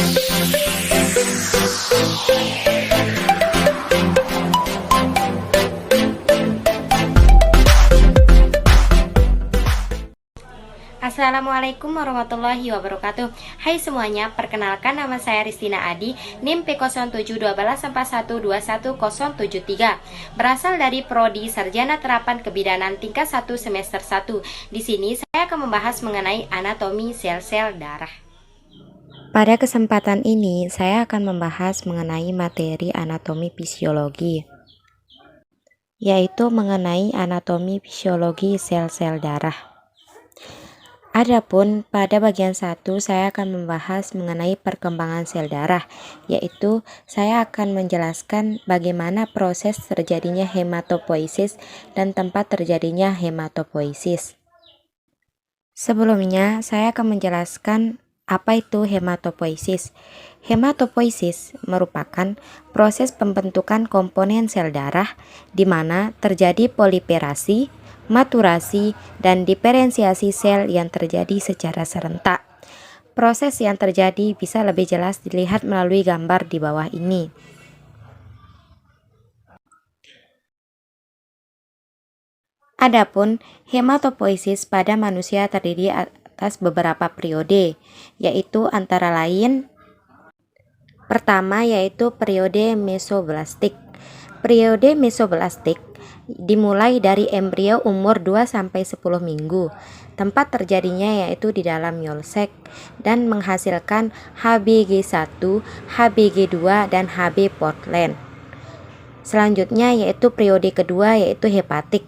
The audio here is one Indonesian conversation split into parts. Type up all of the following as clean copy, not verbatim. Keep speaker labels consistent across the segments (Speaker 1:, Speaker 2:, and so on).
Speaker 1: Assalamualaikum warahmatullahi wabarakatuh. Hai semuanya, perkenalkan nama saya Ristina Adi, NIM P071281210073. Berasal dari Prodi Sarjana Terapan Kebidanan tingkat 1 semester 1. Di sini saya akan membahas mengenai anatomi sel-sel darah. Pada kesempatan ini, saya akan membahas mengenai materi anatomi fisiologi, yaitu mengenai anatomi fisiologi sel-sel darah. Adapun pada bagian 1 saya akan membahas mengenai perkembangan sel darah, yaitu saya akan menjelaskan bagaimana proses terjadinya hematopoiesis dan tempat terjadinya hematopoiesis. Sebelumnya saya akan menjelaskan apa itu hematopoiesis. Hematopoiesis merupakan proses pembentukan komponen sel darah di mana terjadi proliferasi, maturasi, dan diferensiasi sel yang terjadi secara serentak. Proses yang terjadi bisa lebih jelas dilihat melalui gambar di bawah ini. Adapun hematopoiesis pada manusia terdiri atas beberapa periode, yaitu antara lain pertama yaitu periode mesoblastik. Periode mesoblastik dimulai dari embrio umur 2-10 minggu. Tempat terjadinya yaitu di dalam Yolsek dan menghasilkan HBG1, HBG2, dan HB Portland. Selanjutnya yaitu periode kedua yaitu hepatik.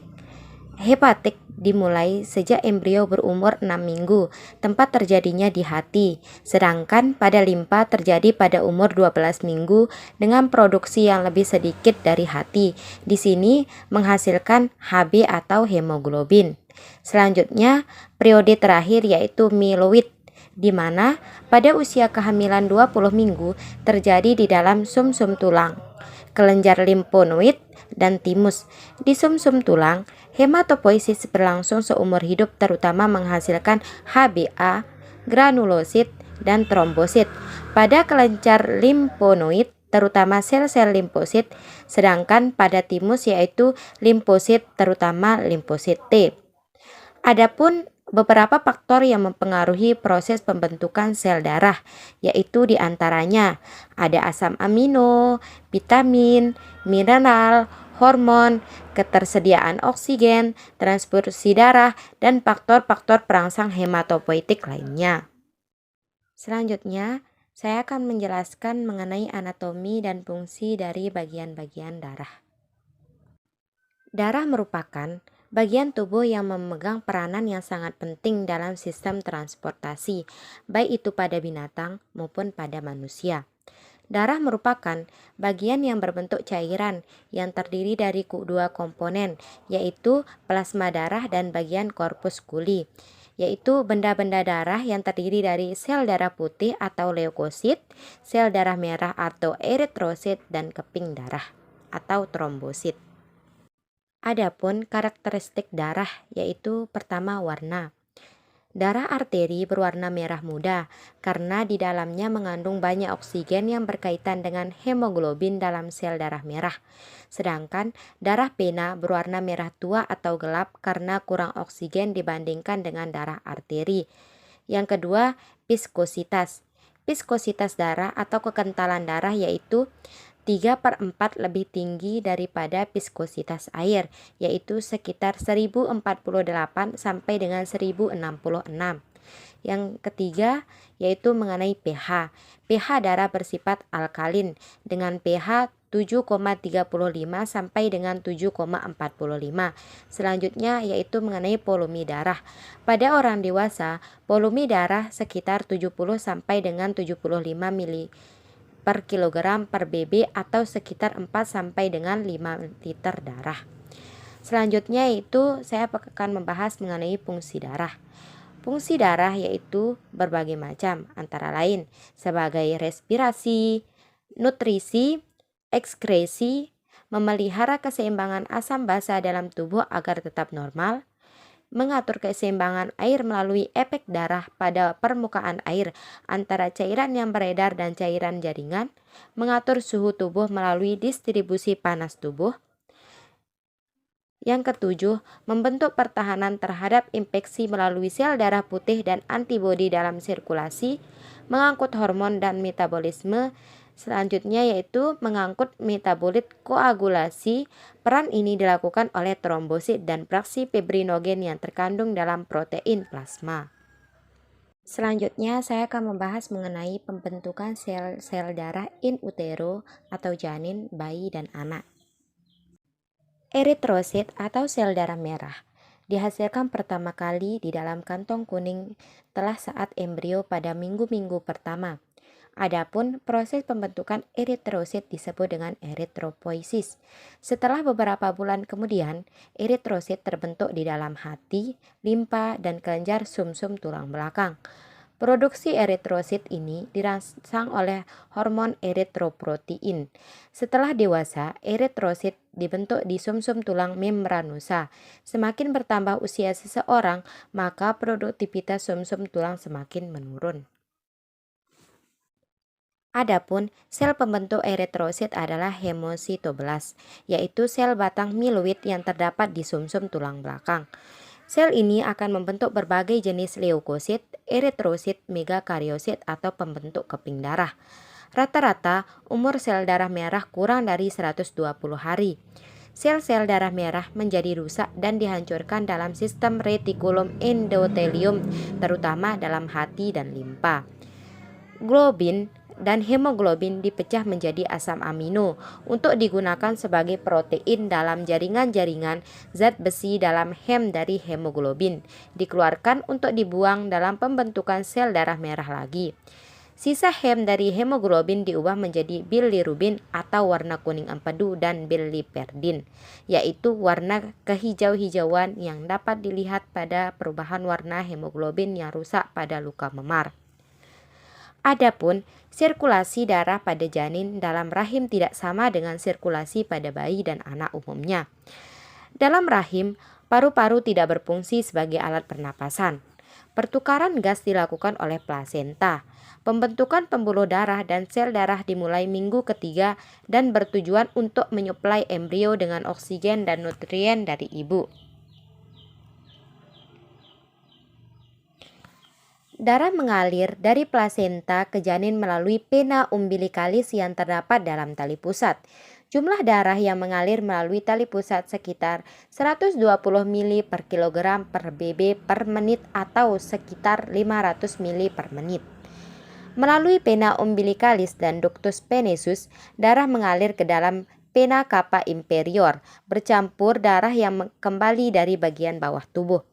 Speaker 1: Hepatik dimulai sejak embrio berumur 6 minggu, tempat terjadinya di hati, sedangkan pada limpa terjadi pada umur 12 minggu dengan produksi yang lebih sedikit dari hati. Di sini menghasilkan HB atau hemoglobin. Selanjutnya, periode terakhir yaitu mieloid, di mana pada usia kehamilan 20 minggu terjadi di dalam sumsum tulang, kelenjar limfonoid, dan timus. Di sumsum tulang, hematopoiesis berlangsung seumur hidup terutama menghasilkan HbA, granulosit, dan trombosit. Pada kelenjar limfonoid terutama sel-sel limfosit, sedangkan pada timus yaitu limfosit terutama limfosit T. Adapun beberapa faktor yang mempengaruhi proses pembentukan sel darah, yaitu diantaranya ada asam amino, vitamin, mineral, hormon, ketersediaan oksigen, transfusi darah, dan faktor-faktor perangsang hematopoietik lainnya. Selanjutnya, saya akan menjelaskan mengenai anatomi dan fungsi dari bagian-bagian darah. Darah merupakan bagian tubuh yang memegang peranan yang sangat penting dalam sistem transportasi, baik itu pada binatang maupun pada manusia. Darah merupakan bagian yang berbentuk cairan yang terdiri dari dua komponen, yaitu plasma darah dan bagian korpuskuli, yaitu benda-benda darah yang terdiri dari sel darah putih atau leukosit, sel darah merah atau eritrosit, dan keping darah atau trombosit. Adapun karakteristik darah yaitu pertama warna. Darah arteri berwarna merah muda karena di dalamnya mengandung banyak oksigen yang berkaitan dengan hemoglobin dalam sel darah merah. Sedangkan darah vena berwarna merah tua atau gelap karena kurang oksigen dibandingkan dengan darah arteri. Yang kedua, viskositas. Viskositas darah atau kekentalan darah yaitu 3/4 lebih tinggi daripada viskositas air, yaitu sekitar 1048 sampai dengan 1066. Yang ketiga yaitu mengenai pH. pH darah bersifat alkalin dengan pH 7,35 sampai dengan 7,45. Selanjutnya yaitu mengenai volume darah. Pada orang dewasa, volume darah sekitar 70 sampai dengan 75 ml per kilogram per BB atau sekitar 4 sampai dengan 5 liter darah. Selanjutnya itu saya akan membahas mengenai fungsi darah. Fungsi darah yaitu berbagai macam, antara lain sebagai respirasi, nutrisi, ekskresi, memelihara keseimbangan asam basa dalam tubuh agar tetap normal, mengatur keseimbangan air melalui efek darah pada permukaan air antara cairan yang beredar dan cairan jaringan, mengatur suhu tubuh melalui distribusi panas tubuh. Yang ketujuh, membentuk pertahanan terhadap infeksi melalui sel darah putih dan antibodi dalam sirkulasi, mengangkut hormon dan metabolisme. Selanjutnya yaitu mengangkut metabolit koagulasi. Peran ini dilakukan oleh trombosit dan fraksi fibrinogen yang terkandung dalam protein plasma. Selanjutnya saya akan membahas mengenai pembentukan sel-sel darah in utero atau janin, bayi, dan anak. Eritrosit atau sel darah merah dihasilkan pertama kali di dalam kantong kuning telah saat embrio pada minggu-minggu pertama. Adapun proses pembentukan eritrosit disebut dengan eritropoiesis. Setelah beberapa bulan kemudian, eritrosit terbentuk di dalam hati, limpa, dan kelenjar sumsum tulang belakang. Produksi eritrosit ini dirangsang oleh hormon eritroprotein. Setelah dewasa, eritrosit dibentuk di sumsum tulang membranosa. Semakin bertambah usia seseorang, maka produktivitas sumsum tulang semakin menurun. Adapun sel pembentuk eritrosit adalah hemositoblas, yaitu sel batang mieloid yang terdapat di sumsum tulang belakang. Sel ini akan membentuk berbagai jenis leukosit, eritrosit, megakariosit atau pembentuk keping darah. Rata-rata umur sel darah merah kurang dari 120 hari. Sel-sel darah merah menjadi rusak dan dihancurkan dalam sistem retikulum endotelium, terutama dalam hati dan limpa. Globin dan hemoglobin dipecah menjadi asam amino untuk digunakan sebagai protein dalam jaringan-jaringan zat besi dalam hem dari hemoglobin, dikeluarkan untuk dibuang dalam pembentukan sel darah merah lagi. Sisa hem dari hemoglobin diubah menjadi bilirubin atau warna kuning empedu dan biliperdin, yaitu warna kehijau-hijauan yang dapat dilihat pada perubahan warna hemoglobin yang rusak pada luka memar. Adapun sirkulasi darah pada janin dalam rahim tidak sama dengan sirkulasi pada bayi dan anak umumnya. Dalam rahim, paru-paru tidak berfungsi sebagai alat pernapasan. Pertukaran gas dilakukan oleh plasenta. Pembentukan pembuluh darah dan sel darah dimulai minggu ketiga dan bertujuan untuk menyuplai embrio dengan oksigen dan nutrien dari ibu. Darah mengalir dari plasenta ke janin melalui vena umbilicalis yang terdapat dalam tali pusat. Jumlah darah yang mengalir melalui tali pusat sekitar 120 ml per kilogram per BB per menit atau sekitar 500 ml per menit. Melalui vena umbilicalis dan ductus venosus, darah mengalir ke dalam vena cava inferior, bercampur darah yang kembali dari bagian bawah tubuh.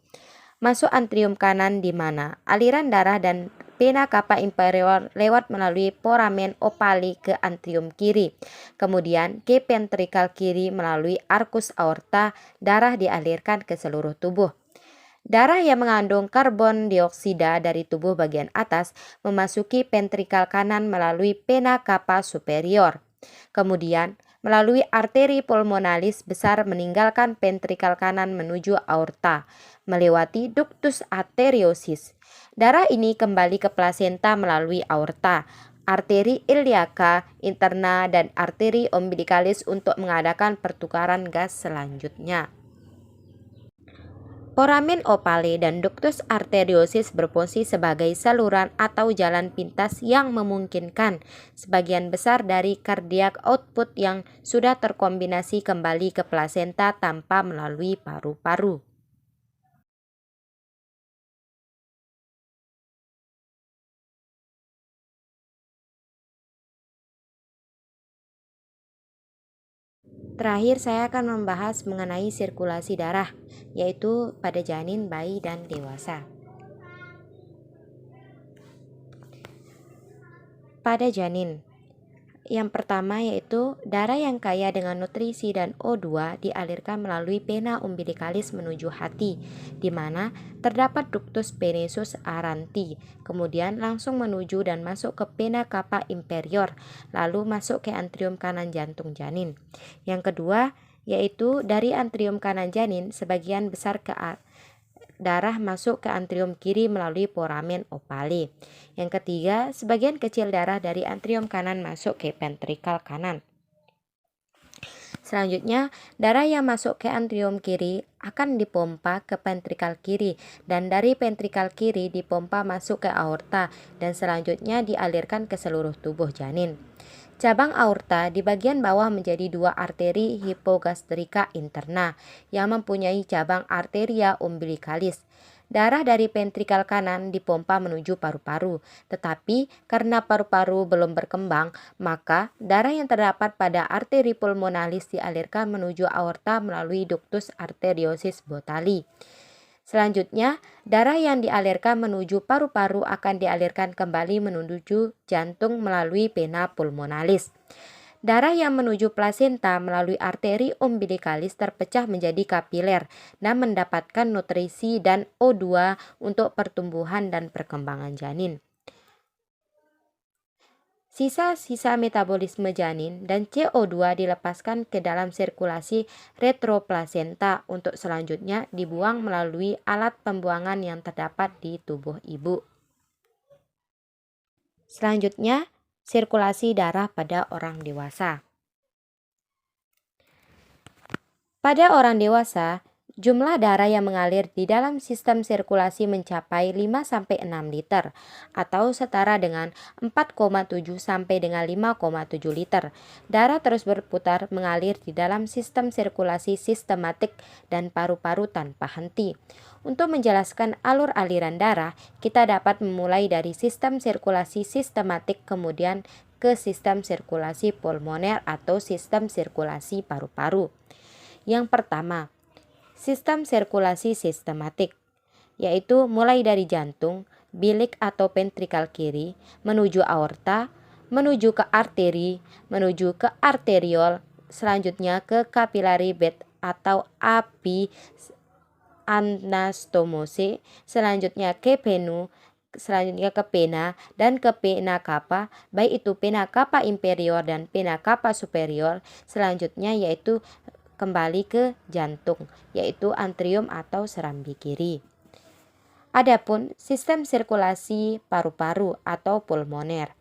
Speaker 1: Masuk antrium kanan di mana aliran darah dan vena cava inferior lewat melalui foramen ovale ke antrium kiri. Kemudian ke ventrikal kiri melalui arcus aorta, darah dialirkan ke seluruh tubuh. Darah yang mengandung karbon dioksida dari tubuh bagian atas memasuki ventrikal kanan melalui vena cava superior. Kemudian melalui arteri pulmonalis besar meninggalkan ventrikal kanan menuju aorta, melewati ductus arteriosus. Darah ini kembali ke plasenta melalui aorta, arteri iliaca interna dan arteri umbilicalis untuk mengadakan pertukaran gas selanjutnya. Foramen ovale dan ductus arteriosus berfungsi sebagai saluran atau jalan pintas yang memungkinkan sebagian besar dari cardiac output yang sudah terkombinasi kembali ke plasenta tanpa melalui paru-paru. Terakhir saya akan membahas mengenai sirkulasi darah, yaitu pada janin, bayi, dan dewasa. Pada janin, yang pertama yaitu darah yang kaya dengan nutrisi dan O2 dialirkan melalui vena umbilicalis menuju hati, di mana terdapat ductus venosus aranti, kemudian langsung menuju dan masuk ke vena cava inferior, lalu masuk ke antrium kanan jantung janin. Yang kedua yaitu dari antrium kanan janin sebagian besar ke darah masuk ke antrium kiri melalui foramen ovale. Yang ketiga, sebagian kecil darah dari antrium kanan masuk ke ventrikal kanan. Selanjutnya, darah yang masuk ke antrium kiri akan dipompa ke ventrikal kiri dan dari ventrikal kiri dipompa masuk ke aorta dan selanjutnya dialirkan ke seluruh tubuh janin. Cabang aorta di bagian bawah menjadi dua arteri hipogastrika interna yang mempunyai cabang arteria umbilicalis. Darah dari ventrikal kanan dipompa menuju paru-paru, tetapi karena paru-paru belum berkembang, maka darah yang terdapat pada arteri pulmonalis dialirkan menuju aorta melalui ductus arteriosus botali. Selanjutnya, darah yang dialirkan menuju paru-paru akan dialirkan kembali menuju jantung melalui vena pulmonalis. Darah yang menuju plasenta melalui arteri umbilicalis terpecah menjadi kapiler dan mendapatkan nutrisi dan O2 untuk pertumbuhan dan perkembangan janin. Sisa-sisa metabolisme janin dan CO2 dilepaskan ke dalam sirkulasi retroplasenta untuk selanjutnya dibuang melalui alat pembuangan yang terdapat di tubuh ibu. Selanjutnya, sirkulasi darah pada orang dewasa. Pada orang dewasa, jumlah darah yang mengalir di dalam sistem sirkulasi mencapai 5-6 liter atau setara dengan 4,7 sampai dengan 5,7 liter. Darah terus berputar mengalir di dalam sistem sirkulasi sistematik dan paru-paru tanpa henti. Untuk menjelaskan alur aliran darah, kita dapat memulai dari sistem sirkulasi sistematik kemudian ke sistem sirkulasi pulmoner atau sistem sirkulasi paru-paru. Yang pertama, sistem sirkulasi sistematik, yaitu mulai dari jantung, bilik atau ventrikal kiri, menuju aorta, menuju ke arteri, menuju ke arteriol, selanjutnya ke kapilari bed atau api anastomose, selanjutnya ke venu, selanjutnya ke pena dan ke pena cava, baik itu pena cava inferior dan pena cava superior. Selanjutnya yaitu kembali ke jantung, yaitu antrium atau serambi kiri. Adapun sistem sirkulasi paru-paru atau pulmoner,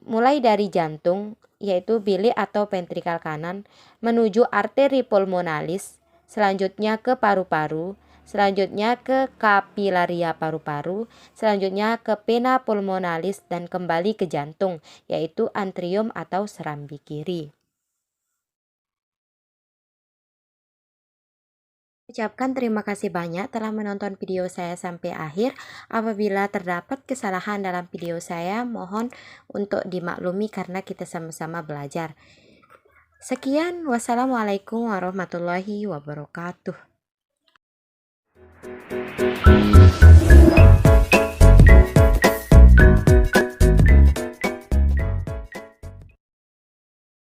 Speaker 1: mulai dari jantung, yaitu bilik atau ventrikal kanan, menuju arteri pulmonalis, selanjutnya ke paru-paru, selanjutnya ke kapilaria paru-paru, selanjutnya ke pena pulmonalis dan kembali ke jantung, yaitu antrium atau serambi kiri. Ucapkan terima kasih banyak telah menonton video saya sampai akhir. Apabila terdapat kesalahan dalam video saya, mohon untuk dimaklumi karena kita sama-sama belajar. Sekian, wassalamualaikum warahmatullahi wabarakatuh.